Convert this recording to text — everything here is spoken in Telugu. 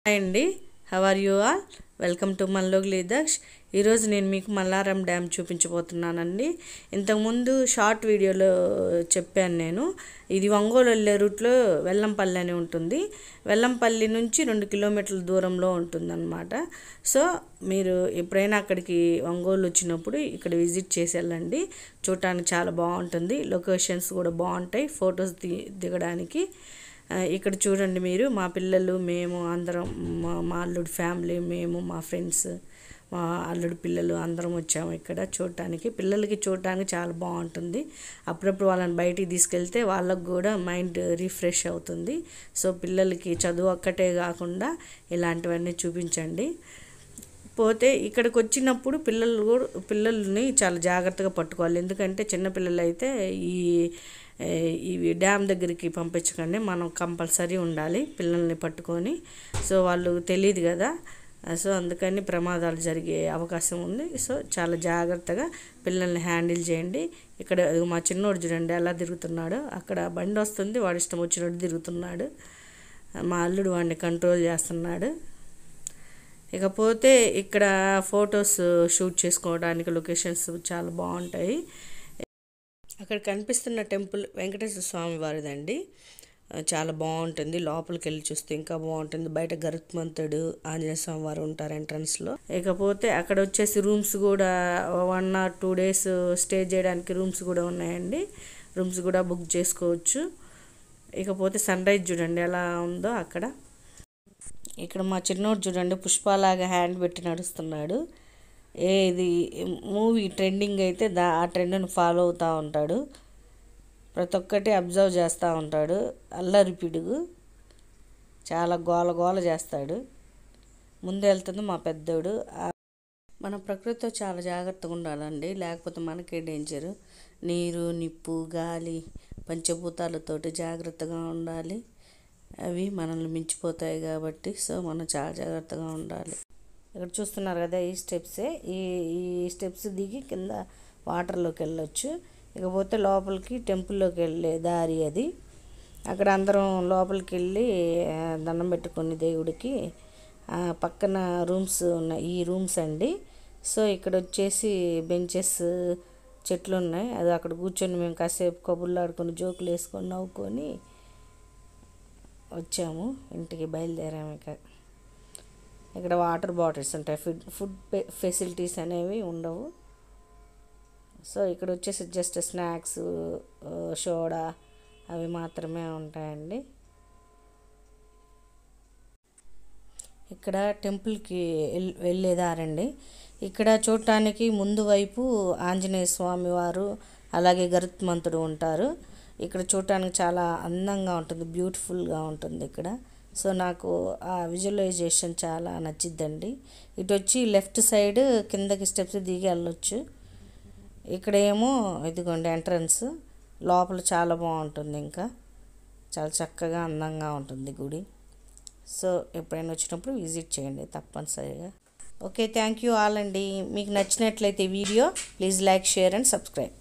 హాయ్ అండి, how are you all? Welcome to మల్లోగ్లి దక్ష్. ఈరోజు నేను మీకు మల్లారం డ్యామ్ చూపించబోతున్నానండి. ఇంతకుముందు షార్ట్ వీడియోలో చెప్పాను నేను. ఇది ఒంగోలు వెళ్ళే రూట్లో వెల్లంపల్లి అని ఉంటుంది. వెల్లంపల్లి నుంచి 2 కిలోమీటర్ల దూరంలో ఉంటుందన్నమాట. సో మీరు ఎప్పుడైనా అక్కడికి ఒంగోలు వచ్చినప్పుడు ఇక్కడ విజిట్ చేసి వెళ్ళండి. చూడటానికి చాలా బాగుంటుంది. లొకేషన్స్ కూడా బాగుంటాయి ఫొటోస్ దిగడానికి. ఇక్కడ చూడండి మీరు, మా పిల్లలు, మేము అందరం, మా అల్లుడి ఫ్యామిలీ, మేము, మా ఫ్రెండ్స్, మా అల్లుడి పిల్లలు అందరం వచ్చాము ఇక్కడ చూడటానికి. పిల్లలకి చూడటానికి చాలా బాగుంటుంది. అప్పుడప్పుడు వాళ్ళని బయటికి తీసుకెళ్తే వాళ్ళకు కూడా మైండ్ రిఫ్రెష్ అవుతుంది. సో పిల్లలకి చదువు ఒక్కటే కాకుండా ఇలాంటివన్నీ చూపించండి. పోతే ఇక్కడికి వచ్చినప్పుడు పిల్లల్ని చాలా జాగ్రత్తగా పట్టుకోవాలి. ఎందుకంటే చిన్నపిల్లలు అయితే ఇవి డ్యామ్ దగ్గరికి పంపించకండి. మనం కంపల్సరీ ఉండాలి పిల్లల్ని పట్టుకొని. సో వాళ్ళు తెలియదు కదా, సో అందుకని ప్రమాదాలు జరిగే అవకాశం ఉంది. సో చాలా జాగ్రత్తగా పిల్లల్ని హ్యాండిల్ చేయండి. ఇక్కడ మా చిన్నోడు చూడండి ఎలా తిరుగుతున్నాడు. అక్కడ బండి వస్తుంది, వాడు ఇష్టం వచ్చినట్టు తిరుగుతున్నాడు. మా అల్లుడు వాడిని కంట్రోల్ చేస్తున్నాడు. ఇకపోతే ఇక్కడ ఫొటోస్ షూట్ చేసుకోవడానికి లొకేషన్స్ చాలా బాగుంటాయి. అక్కడ కనిపిస్తున్న టెంపుల్ వెంకటేశ్వర స్వామి వారిదండి. చాలా బాగుంటుంది. లోపలికి వెళ్ళి చూస్తే ఇంకా బాగుంటుంది. బయట గరుత్మంతుడు, ఆంజనేయ స్వామి వారు ఉంటారు ఎంట్రన్స్లో. ఇకపోతే అక్కడ వచ్చేసి రూమ్స్ కూడా 1 or 2 days స్టే చేయడానికి రూమ్స్ కూడా ఉన్నాయండి. రూమ్స్ కూడా బుక్ చేసుకోవచ్చు. ఇకపోతే సన్ రైజ్ చూడండి ఎలా ఉందో అక్కడ. ఇక్కడ మా చిన్నోడు చూడండి పుష్పలాగా హ్యాండ్ పెట్టి నడుస్తున్నాడు. ఇది మూవీ ట్రెండింగ్ అయితే ఆ ట్రెండ్ని ఫాలో అవుతూ ఉంటాడు. ప్రతి ఒక్కటి అబ్జర్వ్ చేస్తూ ఉంటాడు. అల్లరి పిడుగు, చాలా గోల చేస్తాడు. ముందు వెళ్తుంది మా పెద్దోడు. మన ప్రకృతితో చాలా జాగ్రత్తగా ఉండాలండి, లేకపోతే మనకే డేంజరు. నీరు, నిప్పు, గాలి, పంచభూతాలతోటి జాగ్రత్తగా ఉండాలి. అవి మనల్ని మించిపోతాయి కాబట్టి సో మనం చాలా జాగ్రత్తగా ఉండాలి. ఇక్కడ చూస్తున్నారు కదా, ఈ స్టెప్సే. ఈ స్టెప్స్ దిగి కింద వాటర్లోకి వెళ్ళొచ్చు. ఇకపోతే లోపలికి టెంపుల్లోకి వెళ్ళే దారి అది. అక్కడ అందరం లోపలికి వెళ్ళి దండం పెట్టుకుని దేవుడికి పక్కన రూమ్స్ ఉన్నాయి. ఈ రూమ్స్ అండి. సో ఇక్కడ వచ్చేసి బెంచెస్, చెట్లు ఉన్నాయి. అది అక్కడ కూర్చొని మేము కాసేపు కబుర్లు ఆడుకొని జోకులు వేసుకొని నవ్వుకొని వచ్చాము, ఇంటికి బయలుదేరాము. ఇక్కడ వాటర్ బాటిల్స్ ఉంటాయి. ఫుడ్ ఫెసిలిటీస్ అనేవి ఉండవు. సో ఇక్కడ వచ్చేసి జస్ట్ స్నాక్స్, సోడా అవి మాత్రమే ఉంటాయండి. ఇక్కడ టెంపుల్కి వెళ్ళేదారండి. ఇక్కడ చూడటానికి ముందు వైపు ఆంజనేయ స్వామి వారు, అలాగే గరుత్మంతుడు ఉంటారు. ఇక్కడ చూడటానికి చాలా అందంగా ఉంటుంది, బ్యూటిఫుల్గా ఉంటుంది ఇక్కడ. సో నాకు ఆ విజువలైజేషన్ చాలా నచ్చిద్దండి. ఇటు వచ్చి లెఫ్ట్ సైడ్ కిందకి స్టెప్స్ దిగి వెళ్ళొచ్చు. ఇక్కడ ఏమో ఇదిగోండి ఎంట్రన్స్. లోపల చాలా బాగుంటుంది, ఇంకా చాలా చక్కగా అందంగా ఉంటుంది గుడి. సో ఎప్పుడైనా వచ్చినప్పుడు విజిట్ చేయండి తప్పనిసరిగా. ఓకే, థ్యాంక్ యూ ఆల్ అండి. మీకు నచ్చినట్లయితే video please like, share and subscribe.